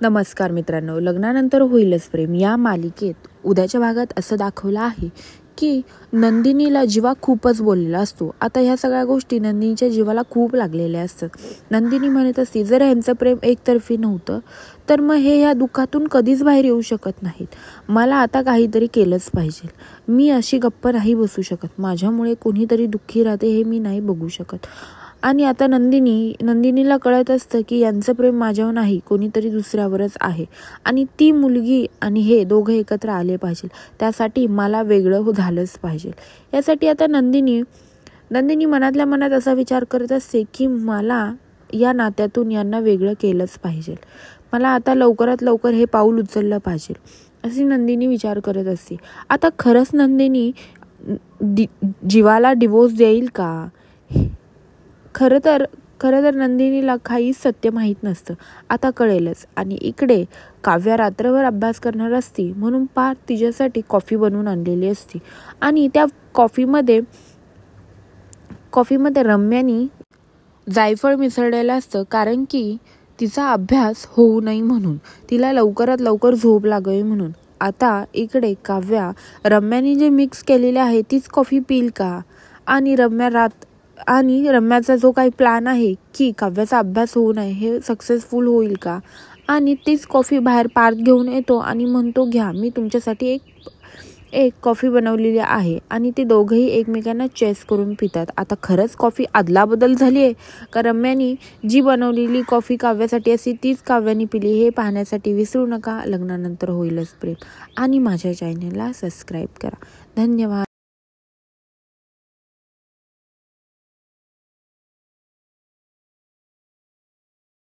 नमस्कार मित्रांनो, लग्नानंतर होईलच प्रेम या मालिकेत उद्याच्या भागात असं दाखवलं आहे की नंदिनीला जीवा खूपच बोललेला असतो. आता ह्या सगळ्या गोष्टी नंदिनीच्या जीवाला खूप लागलेल्या असतात. नंदिनी म्हणत असते, जर ह्यांचं प्रेम एकतर्फी नव्हतं तर मग हे ह्या दुःखातून कधीच बाहेर येऊ शकत नाहीत. मला आता काहीतरी केलंच पाहिजे. मी अशी गप्प नाही बसू शकत. माझ्यामुळे कोणीतरी दुःखी राहते हे मी नाही बघू शकत. आणि आता नंदिनीला कळत असतं की यांचं प्रेम माझ्यावर नाही, कोणीतरी दुसऱ्यावरच आहे आणि ती मुलगी आणि हे दोघं एकत्र आले पाहिजे. त्यासाठी मला वेगळं झालंच पाहिजे. यासाठी आता नंदिनी मनातल्या मनात असा विचार करत असते की मला या नात्यातून यांना वेगळं केलंच पाहिजे. मला आता लवकरात लवकर हे पाऊल उचललं पाहिजे अशी नंदिनी विचार करत असते. आता खरंच नंदिनी जीवाला डिवोर्स देईल का? खरं तर नंदिनीला काहीच सत्य माहीत नसतं. आता कळेलच. आणि इकडे काव्या रात्रभर अभ्यास करणार असती म्हणून पार तिच्यासाठी कॉफी बनवून आणलेली असती आणि त्या कॉफीमध्ये रम्यानी जायफळ मिसळलेलं असतं, कारण की तिचा अभ्यास होऊ नये म्हणून, तिला लवकरात लवकर झोप लागावी म्हणून. आता इकडे काव्या रम्यानी जे मिक्स केलेले आहे तीच कॉफी पिल का? आणि रम्याचा जो काही प्लॅन आहे की काव्याचा अभ्यास होऊ नये हे सक्सेसफुल होईल का? आणि तीच कॉफी बाहेर पार्थ घेऊन येतो आणि म्हणतो, घ्या, मी तुमच्यासाठी एक कॉफी बनवलेली आहे. आणि ते दोघंही एकमेकांना चेस करून पितात. आता खरंच कॉफी अदलाबदल झाली आहे का रम्यानी जी बनवलेली कॉफी काव्यासाठी असते तीच काव्यानी पिली? हे पाहण्यासाठी विसरू नका लग्नानंतर होईलच प्रेम आणि माझ्या चॅनलला सबस्क्राईब करा. धन्यवाद.